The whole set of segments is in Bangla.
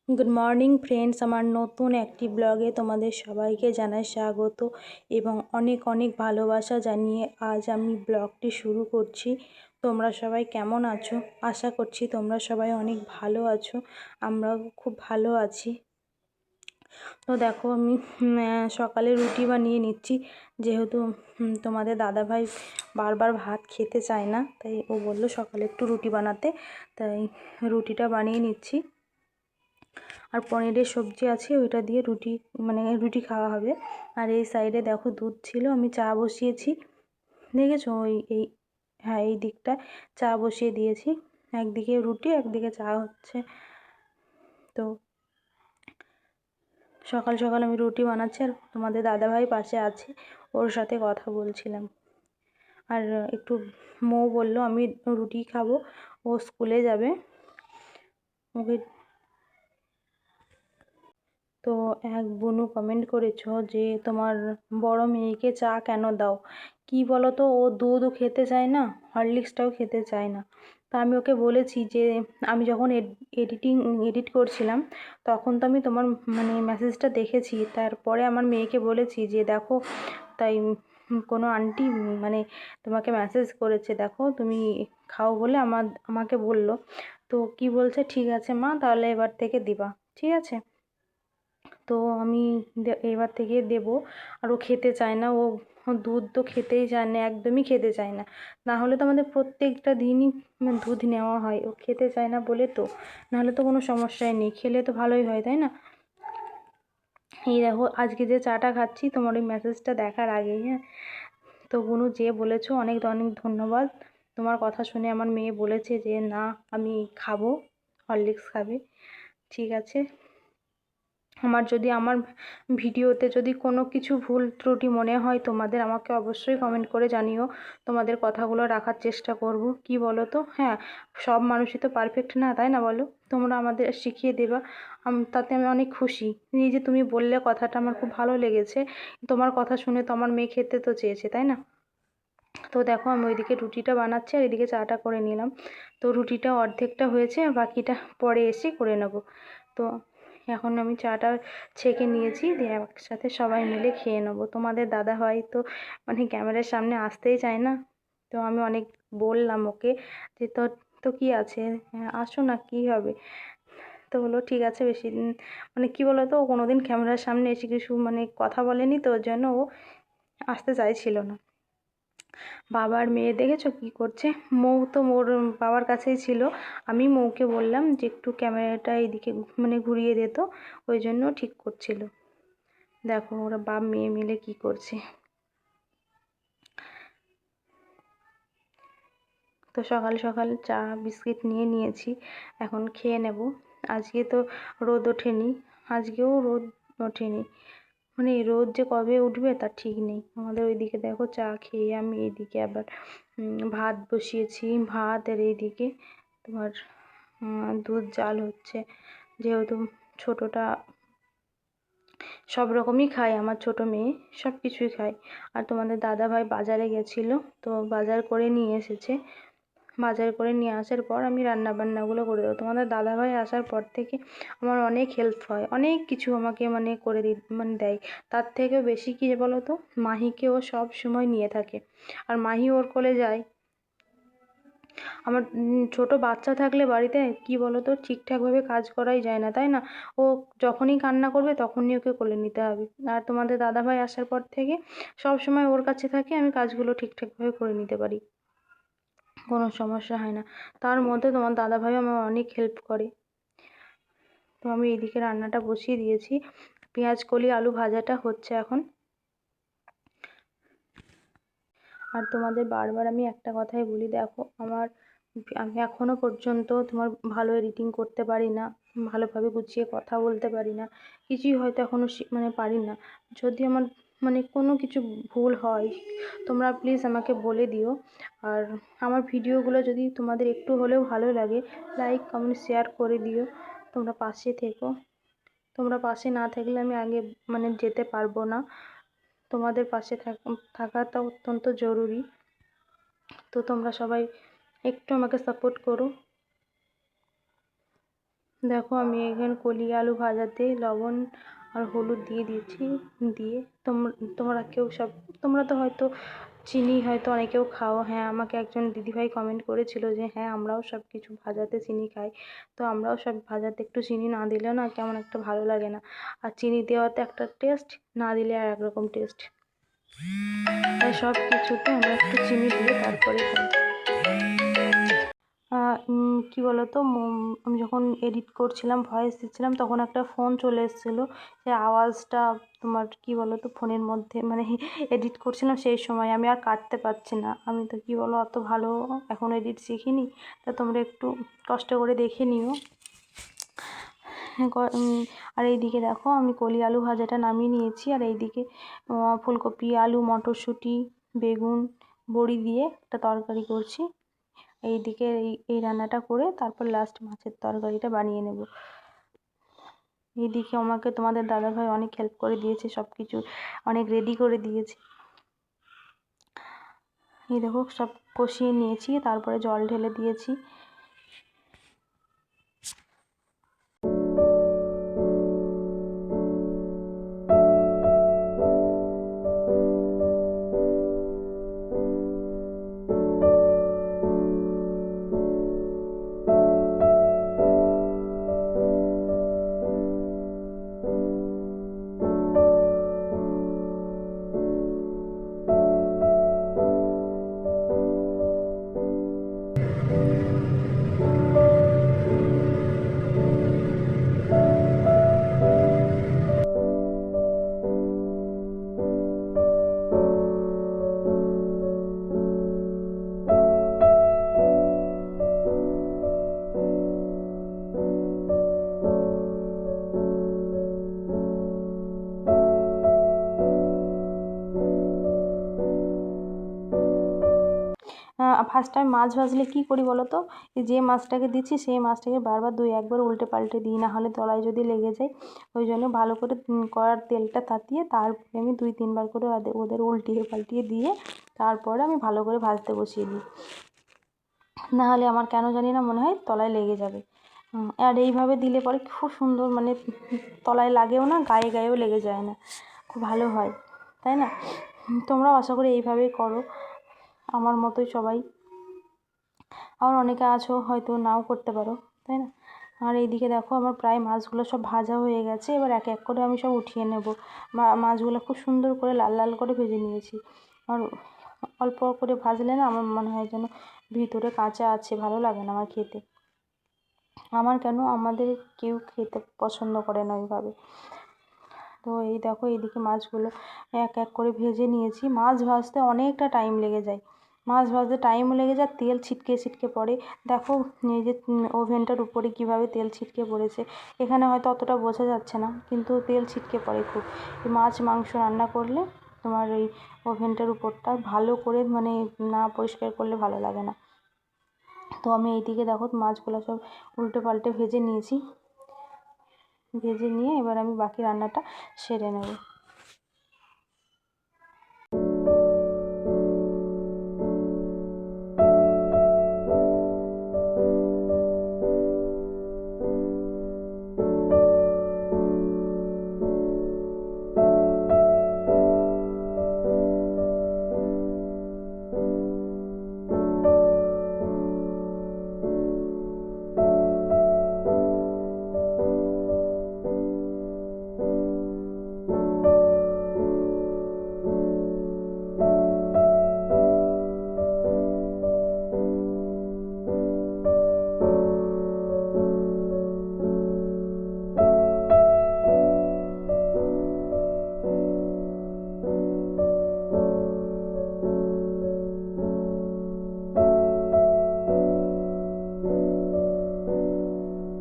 গুড মর্নিং ফ্রেন্ডস, আমার নতুন একটি ব্লগে তোমাদের সবাইকে জানাই স্বাগত এবং অনেক অনেক ভালোবাসা জানিয়ে আজ আমি ব্লগটি শুরু করছি। তোমরা সবাই কেমন আছো? আশা করছি তোমরা সবাই অনেক ভালো আছো। আমরাও খুব ভালো আছি। তো দেখো আমি সকালে রুটি বানিয়ে নিচ্ছি, যেহেতু তোমাদের দাদাভাই বারবার ভাত খেতে চায় না, তাই ও বললো সকালে একটু রুটি বানাতে, তাই রুটিটা বানিয়ে নিচ্ছি। আর পনিরের সবজি আছে, ওইটা দিয়ে রুটি খাওয়া হবে। আর এই সাইডে দেখো দুধ ছিল, আমি চা বসিয়েছি, দেখেছো? হ্যাঁ, এই দিকটা চা বসিয়ে দিয়েছি, একদিকে রুটি একদিকে চা হচ্ছে। তো সকাল সকাল আমি রুটি বানাচ্ছি, আর তোমাদের দাদাভাই পাশে আছে, ওর সাথে কথা বলছিলাম। আর একটু মৌ বলল আমি রুটি খাবো, ও স্কুলে যাবে, ওকে। তো এক বুনু কমেন্ট করেছো যে তোমার বড় মেয়েকে চা কেন দাও? কি বলো তো, ও দুধও খেতে চায় না, হরলিক্সটাও খেতে চায় না। তা আমি ওকে বলেছি যে আমি যখন এডিট করছিলাম, তখন তো আমি তোমার মেসেজটা দেখেছি, তারপরে আমার মেয়েকে বলেছি যে দেখো, তাই কোনো আন্টি তোমাকে মেসেজ করেছে, দেখো তুমি খাও বলে আমাকে বলল। তো কি বলছে, ঠিক আছে মা, তাহলে এবার থেকে দিবা, ঠিক আছে। তো আমি এবার থেকে দেব। আর ও খেতে চায় না, ও দুধ তো খেতেই চায় না, একদমই খেতে চায় না। না হলে তো আমাদের প্রত্যেকটা দিনই দুধ নেওয়া হয়, ও খেতে চায় না বলে তো, নাহলে তো কোনো সমস্যাই নেই, খেলে তো ভালোই হয়, তাই না? এই দেখো আজকে যে চাটা খাচ্ছি তোমার ওই মেসেজটা দেখার আগেই, হ্যাঁ। তো বুনু যে বলেছো, অনেক অনেক ধন্যবাদ। তোমার কথা শুনে আমার মেয়ে বলেছে যে না, আমি খাবো, হরলিক্স খাবে, ঠিক আছে। আমার ভিডিওতে যদি কোনো কিছু ভুল ত্রুটি মনে হয় তোমাদের, আমাকে অবশ্যই কমেন্ট করে জানিও, তোমাদের কথাগুলো রাখার চেষ্টা করব। কি বলো তো, হ্যাঁ, সব মানুষই তো পারফেক্ট না, তাই না বলো? তোমরা আমাদের শিখিয়ে দেবা, তাতে আমি অনেক খুশি। এই যে তুমি বললে কথাটা, আমার খুব ভালো লেগেছে। তোমার কথা শুনে তো আমার মেয়ে খেতে তো চেয়েছে, তাই না? তো দেখো আমি ওইদিকে রুটিটা বানাচ্ছি, আর এদিকে চাটা করে নিলাম। তো রুটিটা অর্ধেকটা হয়েছে, আর বাকিটা পরে এসে করে নেব। তো এখন আমি চাটা ছেঁকে নিয়েছি, দিয়ে একসাথে সবাই মিলে খেয়ে নেবো। তোমাদের দাদা ভাই তো ক্যামেরার সামনে আসতেই চায় না। তো আমি অনেক বললাম ওকে যে তো কি আছে, হ্যাঁ, আসো না, কি হবে। তো বললো ঠিক আছে, বেশি দিন কি বলো তো, ও কোনোদিন ক্যামেরার সামনে এসে কিছু কথা বলেনি, তো ওর জন্য ও আসতে চাইছিল না। বাবার মেয়ে দেখেছো কি করছে? মৌ তো মোর বাবার কাছেই ছিল, আমি মৌকে বললাম যে একটু ক্যামেরাটা এইদিকে ঘুরিয়ে দে, তো ওই জন্য ঠিক করছিল। দেখো ওরা বাপ মেয়ে মিলে কি করছে। তো সকাল সকাল চা বিস্কিট নিয়ে নিয়েছি, এখন খেয়ে নেব। আজকে তো রোদ ওঠেনি, আজকেও রোদ ওঠেনি, রোদ যে কবে উঠবে তার ঠিক নেই। আমাদের ওইদিকে দেখো চা খেয়ে আমি এইদিকে আবার ভাত বসিয়েছি, ভাত, আর এইদিকে তোমার দুধ জাল হচ্ছে। যেহেতু ছোটোটা সব রকমই খায়, আমার ছোট মেয়ে সব কিছুই খায়। আর তোমাদের দাদাভাই বাজারে গেছিলো, তো বাজার করে নিয়ে এসেছে। বাজার করে নিয়ে আসার পর আমি রান্না বান্নাগুলো করে দেবো। তোমাদের দাদাভাই আসার পর থেকে আমার অনেক হেল্প হয়, অনেক কিছু আমাকে করে দেয়। তার থেকেও বেশি কী বলো তো, মাহিকে ও সব সময় নিয়ে থাকে, আর মাহি ওর কোলে যায়। আমার ছোট বাচ্চা থাকলে বাড়িতে কি বলো তো, ঠিকঠাকভাবে কাজ করাই যায় না, তাই না? ও যখনই কান্না করবে তখনই ওকে কোলে নিতে হবে। আর তোমাদের দাদাভাই আসার পর থেকে সব সময় ওর কাছে থাকে, আমি কাজগুলো ঠিকঠাকভাবে করে নিতে পারি, কোনো সমস্যা হয় না। তার মধ্যে তোমার দাদাভাই আমার অনেক হেল্প করে। তো আমি এইদিকে রান্নাটা বসিয়ে দিয়েছি, পেঁয়াজ কলি আলু ভাজাটা হচ্ছে এখন। আর তোমাদের বারবার আমি একটা কথাই বলি, দেখো আমি এখনো পর্যন্ত তোমার ভালো এডিটিং করতে পারি না, ভালোভাবে গুছিয়ে কথা বলতে পারি না, কিছুই হয়তো এখনো পারি না। যদি আমার কোনো কিছু ভুল হয়, তোমরা প্লিজ আমাকে বলে দিও। আর আমার ভিডিওগুলো যদি তোমাদের একটু হলেও ভালো লাগে, লাইক কমেন্ট শেয়ার করে দিও। তোমরা পাশে থেকো, তোমরা পাশে না থাকলে আমি আগে যেতে পারবো না। তোমাদের পাশে থাকাটা অত্যন্ত জরুরি। তো তোমরা সবাই একটু আমাকে সাপোর্ট করো। দেখো আমি এখানে কলি আলু ভাজাতে লবণ আর হলুদ দিয়ে দিয়েছি। দিয়ে তোমরা কেউ সব, তোমরা তো হয়তো চিনি হয়তো অনেকেও খাও। হ্যাঁ, আমাকে একজন দিদিভাই কমেন্ট করেছিল যে হ্যাঁ আমরাও সব কিছু ভাজাতে চিনি খাই। তো আমরাও সব ভাজাতে একটু চিনি না দিলেও না কেমন একটা ভালো লাগে না। আর চিনি দেওয়াতে একটা টেস্ট, না দিলে আর একরকম টেস্ট। তাই সব কিছুতে আমরা একটু চিনি দিয়ে তারপরে খাই। কি বলতো, আমি যখন এডিট করছিলাম, ভয়েস দিচ্ছিলাম, তখন একটা ফোন চলে এসেছিলো। সে আওয়াজটা তোমার কি বলতো ফোনের মধ্যে মানে এডিট করছিলাম সেই সময় আমি আর কাটতে পারছি না। আমি তো কি বলো অত ভালো এখন এডিট শিখিনি। তা তোমরা একটু কষ্ট করে দেখে নিও। আর এইদিকে দেখো আমি কলি আলু ভাজাটা নামিয়ে নিয়েছি। আর এইদিকে ফুলকপি, আলু, মটরশুঁটি, বেগুন, বড়ি দিয়ে একটা তরকারি করছি। এইদিকে এই রান্নাটা করে তারপর লাস্ট মাছের তরকারিটা বানিয়ে নেব। এইদিকে আমাকে তোমাদের দাদাভাই অনেক হেল্প করে দিয়েছে, সব কিছু অনেক রেডি করে দিয়েছে। এই দেখো সব কষিয়ে নিয়েছি, তারপরে জল ঢেলে দিয়েছি। ফার্স্ট টাইম মাছ ভাজলে কী করি বলো তো, যে মাছটাকে দিচ্ছি সেই মাছটাকে বারবার 2-1বার উল্টে পাল্টে দিই, না হলে তলায় যদি লেগে যায়। ওই জন্য ভালো করে কড়ার তেলটা তাতিয়ে তারপরে আমি 2-3বার করে ওদের উল্টিয়ে পাল্টিয়ে দিয়ে তারপরে আমি ভালো করে ভাজতে বসিয়ে দিই। নাহলে আমার কেন জানি না মনে হয় তলায় লেগে যাবে। আর এইভাবে দিলে পরে খুব সুন্দর, মানে তলায় লাগেও না, গায়ে গায়েও লেগে যায় না, খুব ভালো হয়, তাই না? তোমরাও আশা করি এইভাবেই করো আমার মতোই সবাই। আবার অনেকে আছো হয়তো নাও করতে পারো, তাই না? আর এইদিকে দেখো আমার প্রায় মাছগুলো সব ভাজা হয়ে গেছে। এবার এক এক করে আমি সব উঠিয়ে নেব। মাছগুলো খুব সুন্দর করে লাল লাল করে ভেজে নিয়েছি। আর অল্প করে ভাজলে না আমার মনে হয় যেন ভিতরে কাঁচা আছে, ভালো লাগে না আমার খেতে। আমার কেন, আমাদের কেউ খেতে পছন্দ করে না ওইভাবে। তো এই দেখো এইদিকে মাছগুলো এক এক করে ভেজে নিয়েছি। মাছ ভাজতে অনেকটা টাইম লেগে যায়, মাছ ভাজতে টাইমও লেগে যায়, তেল ছিটকে ছিটকে পড়ে। দেখো এই যে ওভেনটার উপরে কীভাবে তেল ছিটকে পড়েছে। এখানে হয়তো অতটা বোঝা যাচ্ছে না, কিন্তু তেল ছিটকে পড়ে খুব। মাছ মাংস রান্না করলে তোমার এই ওভেনটার উপরটা ভালো করে মানে না পরিষ্কার করলে ভালো লাগে না। তো আমি এইদিকে দেখো মাছগুলো সব উল্টে পাল্টে ভেজে নিয়েছি। ভেজে নিয়ে এবার আমি বাকি রান্নাটা সেরে নেব।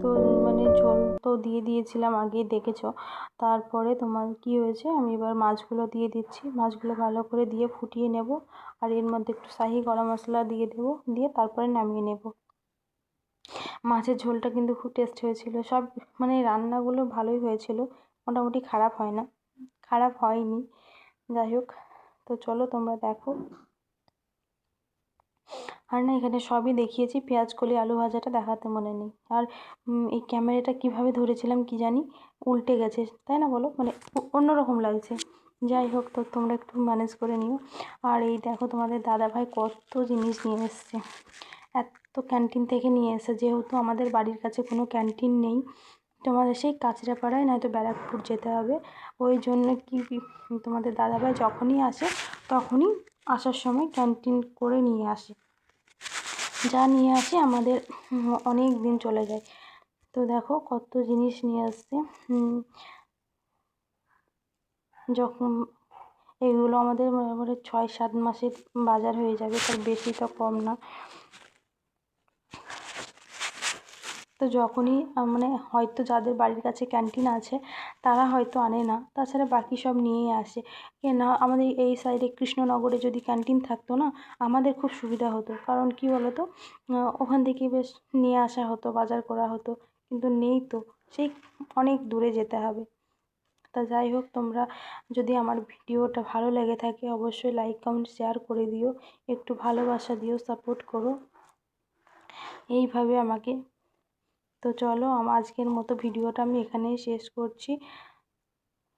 তো মানে ঝোল তো দিয়ে দিয়েছিলাম আগেই দেখেছো। তারপরে তোমার কি হয়েছে, আমি এবার মাছগুলো দিয়ে দিচ্ছি। মাছগুলো ভালো করে দিয়ে ফুটিয়ে নেব। আর এর মধ্যে একটু শাহি গরম মশলা দিয়ে দেবো, দিয়ে তারপরে নামিয়ে নেব। মাছের ঝোলটা কিন্তু খুব টেস্ট হয়েছিল। সব মানে রান্নাগুলো ভালোই হয়েছিল, মোটামুটি খারাপ হয় না, খারাপ হয়নি। যাই হোক, তো চলো তোমরা দেখো। আর না এখানে সবই দেখিয়েছি, পেঁয়াজ কলি আলু ভাজাটা দেখাতে মনে নেই। আর এই ক্যামেরাটা কিভাবে ধরেছিলাম কি জানি, উল্টে গেছে, তাই না বলো, মানে অন্যরকম লাগছে। যাই হোক, তো তোমরা একটু ম্যানেজ করে নিও। আর এই দেখো তোমাদের দাদাভাই কত জিনিস নিয়ে এসছে, এত ক্যান্টিন থেকে নিয়ে এসে, যেহেতু আমাদের বাড়ির কাছে কোনো ক্যান্টিন নেই, তোমাদের সেই কাঁচরাপাড়ায় নয়তো ব্যারাকপুর যেতে হবে। ওই জন্য কি তোমাদের দাদাভাই যখনই আসে তখনই আসার সময় ক্যান্টিন করে নিয়ে আসে, যা নিয়ে আসে আমাদের অনেক দিন চলে যায়। তো দেখো কত জিনিস নিয়ে আসছে। যখন এগুলো আমাদের মোটামুটি 6-7 মাসের বাজার হয়ে যাবে, তার বেশি তো কম না। তো যখনই মানে হয়তো যাদের বাড়ির কাছে ক্যান্টিন আছে তারা হয়তো আনে না, তাছাড়া বাকি সব নিয়েই আসে। না আমাদের এই সাইডে কৃষ্ণনগরে যদি ক্যান্টিন থাকতো না, আমাদের খুব সুবিধা হতো। কারণ কি বলো তো, ওখান থেকে বেশ নিয়ে আসা হতো, বাজার করা হতো, কিন্তু নেই তো, সেই অনেক দূরে যেতে হবে। তা যাই হোক, তোমরা যদি আমার ভিডিওটা ভালো লেগে থাকে অবশ্যই লাইক কমেন্ট শেয়ার করে দিও, একটু ভালোবাসা দিও, সাপোর্ট করো এইভাবে আমাকে। তো চলো, আজকের মতো ভিডিওটা আমি এখানেই শেষ করছি।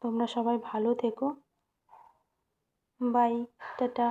তোমরা সবাই ভালো থেকো, বাই, টাটা।